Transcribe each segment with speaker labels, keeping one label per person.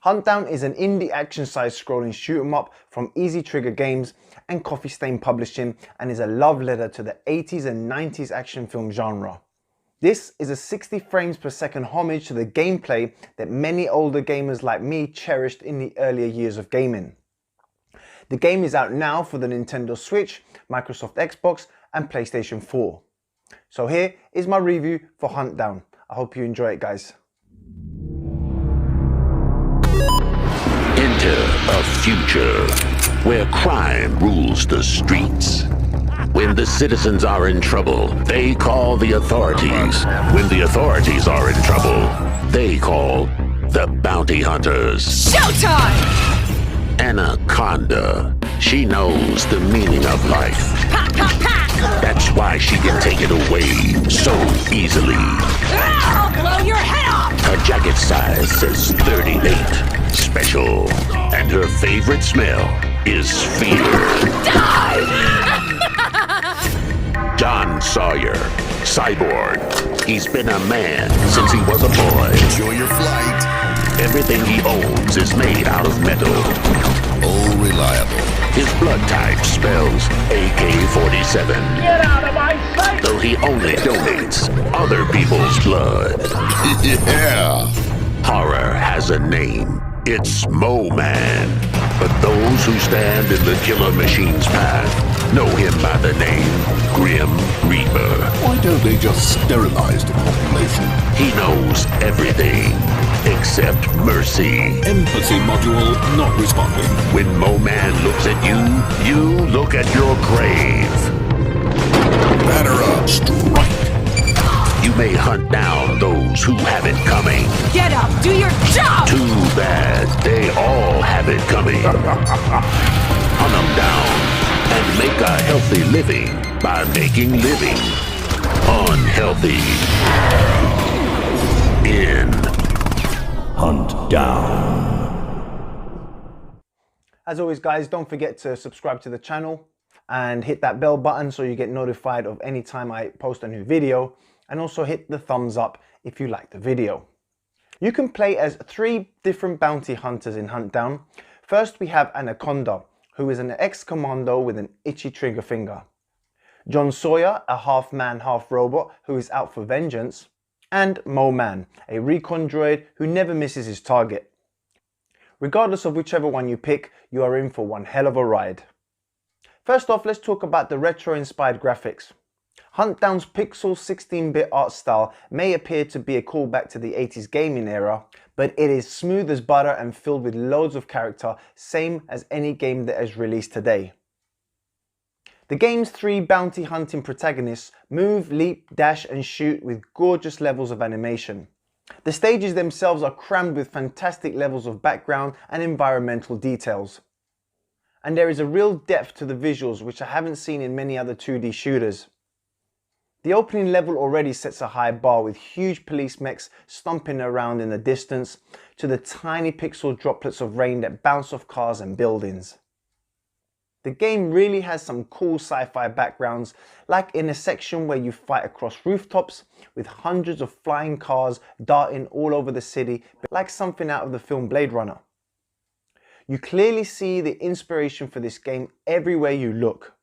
Speaker 1: Huntdown is an indie action side-scrolling shoot-'em-up from Easy Trigger Games and Coffee Stain Publishing, and is a love letter to the 80s and 90s action film genre. This is a 60 frames per second homage to the gameplay that many older gamers like me cherished in the earlier years of gaming. The game is out now for the Nintendo Switch, Microsoft Xbox and PlayStation 4. So here is my review for Huntdown. I hope you enjoy it, guys.
Speaker 2: Enter a future where crime rules the streets. When the citizens are in trouble, they call the authorities. When the authorities are in trouble, they call the bounty hunters.
Speaker 3: Showtime!
Speaker 2: Anaconda. She knows the meaning of life. That's why she can take it away so easily.
Speaker 3: I'll blow your head off!
Speaker 2: Her jacket size says 38. Special. And her favorite smell is fear.
Speaker 3: Die!
Speaker 2: John Sawyer, cyborg. He's been a man since he was a boy.
Speaker 4: Enjoy your flight.
Speaker 2: Everything he owns is made out of metal.
Speaker 4: Oh, reliable.
Speaker 2: His blood type spells AK-47.
Speaker 5: Get out of my sight!
Speaker 2: Though he only donates other people's blood.
Speaker 4: Yeah.
Speaker 2: Horror has a name. It's Mo-Man. But those who stand in the killer machine's path know him by the name Grim Reaper.
Speaker 4: Why don't they just sterilize the population?
Speaker 2: He knows everything except mercy.
Speaker 4: Empathy module not responding.
Speaker 2: When Mo-Man looks at you, you look at your grave.
Speaker 4: Batter up. Strike.
Speaker 2: You may hunt down those who have it coming.
Speaker 3: Get up, do your job!
Speaker 2: Too bad they all have it coming. Hunt them down and make a healthy living by making living unhealthy. In Huntdown.
Speaker 1: As always, guys, don't forget to subscribe to the channel and hit that bell button so you get notified of any time I post a new video, and also hit the thumbs up if you like the video. You can play as 3 different bounty hunters in Huntdown. First we have Anaconda, who is an ex-commando with an itchy trigger finger. John Sawyer, a half-man, half-robot who is out for vengeance. And Mo-Man, a recon droid who never misses his target. Regardless of whichever one you pick, you are in for one hell of a ride. First off, let's talk about the retro-inspired graphics. Huntdown's pixel 16-bit art style may appear to be a callback to the 80s gaming era, but it is smooth as butter and filled with loads of character, same as any game that is released today. The game's 3 bounty hunting protagonists move, leap, dash and shoot with gorgeous levels of animation. The stages themselves are crammed with fantastic levels of background and environmental details. And there is a real depth to the visuals which I haven't seen in many other 2D shooters. The opening level already sets a high bar with huge police mechs stomping around in the distance, to the tiny pixel droplets of rain that bounce off cars and buildings. The game really has some cool sci-fi backgrounds, like in a section where you fight across rooftops with hundreds of flying cars darting all over the city, like something out of the film Blade Runner. You clearly see the inspiration for this game everywhere you look.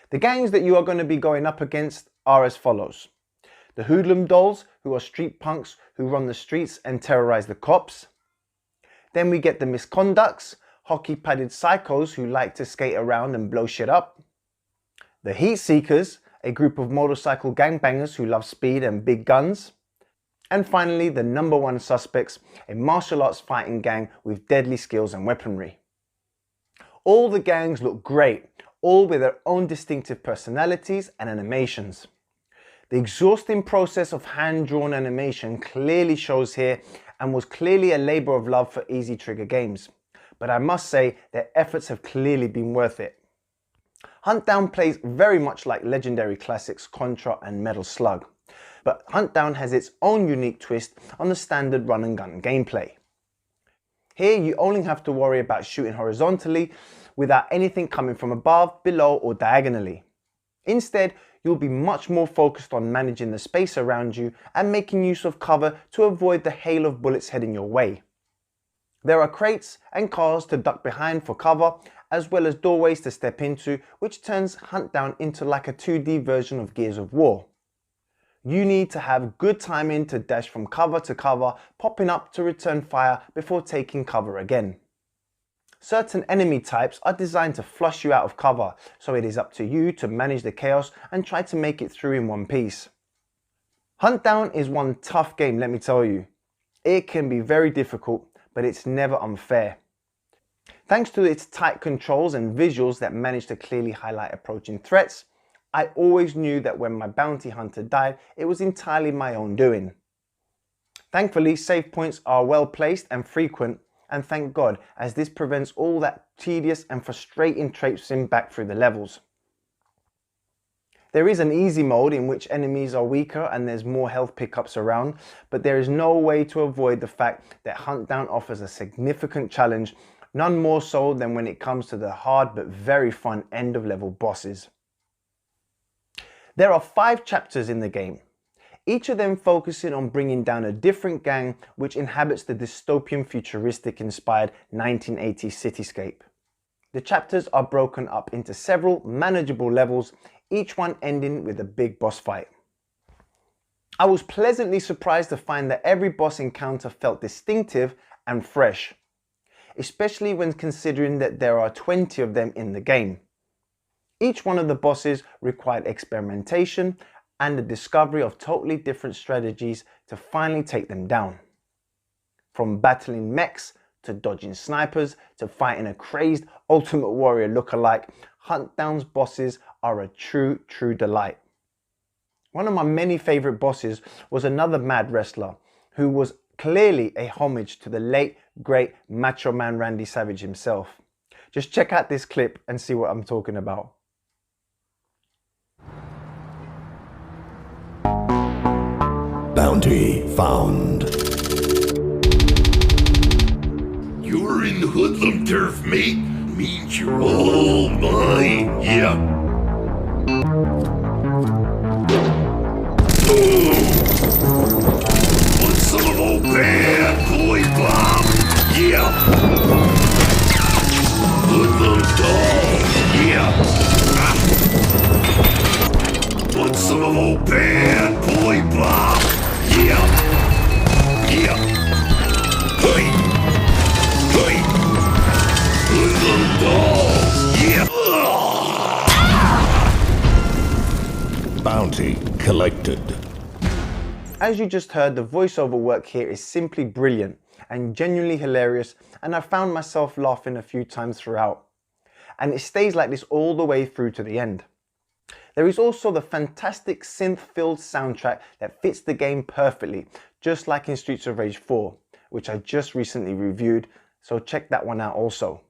Speaker 1: The gangs that you are going to be going up against are as follows. The Hoodlum Dolls, who are street punks who run the streets and terrorize the cops. Then we get the Misconducts, hockey-padded psychos who like to skate around and blow shit up. The Heat Seekers, a group of motorcycle gangbangers who love speed and big guns. And finally, the number 1 suspects, a martial arts fighting gang with deadly skills and weaponry. All the gangs look great, all with their own distinctive personalities and animations. The exhausting process of hand-drawn animation clearly shows here and was clearly a labor of love for Easy Trigger Games. But I must say their efforts have clearly been worth it. Huntdown plays very much like legendary classics Contra and Metal Slug, but Huntdown has its own unique twist on the standard run and gun gameplay. Here you only have to worry about shooting horizontally without anything coming from above, below or diagonally. Instead, you'll be much more focused on managing the space around you and making use of cover to avoid the hail of bullets heading your way. There are crates and cars to duck behind for cover, as well as doorways to step into, which turns Huntdown into like a 2D version of Gears of War. You need to have good timing to dash from cover to cover, popping up to return fire before taking cover again. Certain enemy types are designed to flush you out of cover, so it is up to you to manage the chaos and try to make it through in one piece. Huntdown is one tough game, let me tell you. It can be very difficult, but it's never unfair. Thanks to its tight controls and visuals that manage to clearly highlight approaching threats, I always knew that when my bounty hunter died, it was entirely my own doing. Thankfully, save points are well placed and frequent, and thank God, as this prevents all that tedious and frustrating traipsing back through the levels. There is an easy mode in which enemies are weaker and there's more health pickups around, but there is no way to avoid the fact that Huntdown offers a significant challenge, none more so than when it comes to the hard but very fun end of level bosses. There are 5 chapters in the game, each of them focusing on bringing down a different gang which inhabits the dystopian futuristic inspired 1980s cityscape. The chapters are broken up into several manageable levels, each one ending with a big boss fight. I was pleasantly surprised to find that every boss encounter felt distinctive and fresh, especially when considering that there are 20 of them in the game. Each one of the bosses required experimentation and the discovery of totally different strategies to finally take them down. From battling mechs, to dodging snipers, to fighting a crazed Ultimate Warrior lookalike, Huntdown's bosses are a true delight. One of my many favourite bosses was another mad wrestler, who was clearly a homage to the late, great Macho Man Randy Savage himself. Just check out this clip and see what I'm talking about.
Speaker 4: Bounty found.
Speaker 2: You're in the hoodlum turf, mate. Means you're all mine, yeah. Want some of old bad boy bomb, yeah. Hoodlum dog, yeah. Want some of old bad boy bomb, yeah. Yeah. Hey. Hey. Hoodlum dog, yeah.
Speaker 4: Bounty collected.
Speaker 1: As you just heard, the voiceover work here is simply brilliant and genuinely hilarious, and I found myself laughing a few times throughout. And it stays like this all the way through to the end. There is also the fantastic synth-filled soundtrack that fits the game perfectly, just like in Streets of Rage 4, which I just recently reviewed, so check that one out also.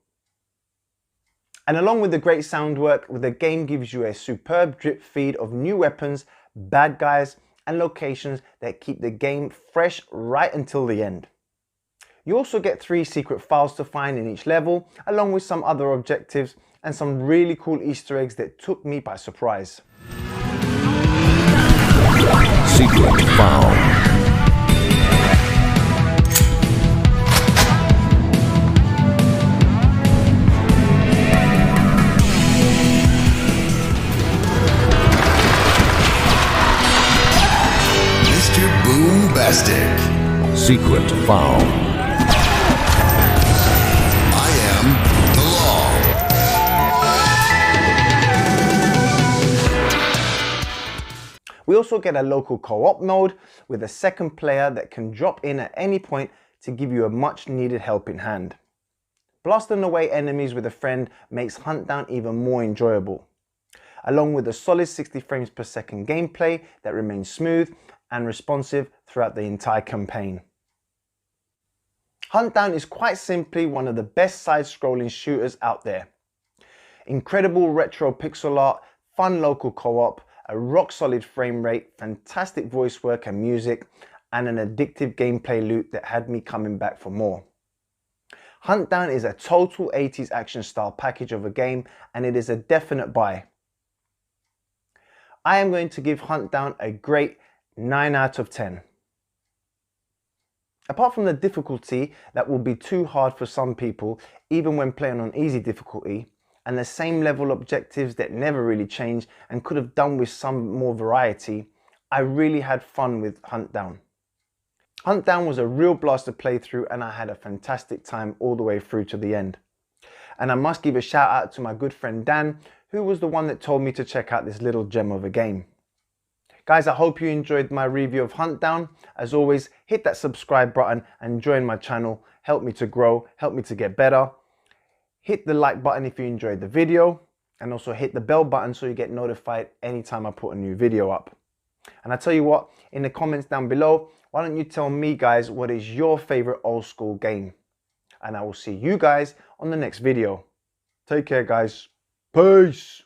Speaker 1: And along with the great sound work, the game gives you a superb drip feed of new weapons, bad guys, and locations that keep the game fresh right until the end. You also get 3 secret files to find in each level, along with some other objectives and some really cool Easter eggs that took me by surprise.
Speaker 4: Secret found. Mr. Boombastic. Secret found. I am the law.
Speaker 1: We also get a local co-op mode with a second player that can drop in at any point to give you a much needed helping hand. Blasting away enemies with a friend makes Huntdown even more enjoyable, along with a solid 60 frames per second gameplay that remains smooth and responsive throughout the entire campaign. Huntdown is quite simply one of the best side-scrolling shooters out there. Incredible retro pixel art, fun local co-op, a rock-solid frame rate, fantastic voice work and music, and an addictive gameplay loop that had me coming back for more. Huntdown is a total 80s action style package of a game, and it is a definite buy. I am going to give Huntdown a great 9 out of 10. Apart from the difficulty that will be too hard for some people, even when playing on easy difficulty, and the same level objectives that never really change and could have done with some more variety, I really had fun with Huntdown. Huntdown was a real blast to play through, and I had a fantastic time all the way through to the end. And I must give a shout out to my good friend Dan, who was the one that told me to check out this little gem of a game. Guys, I hope you enjoyed my review of Huntdown. As always, hit that subscribe button and join my channel. Help me to grow, help me to get better. Hit the like button if you enjoyed the video, and also hit the bell button so you get notified anytime I put a new video up. And I tell you what, in the comments down below, why don't you tell me, guys, what is your favorite old school game? And I will see you guys on the next video. Take care, guys. Peace.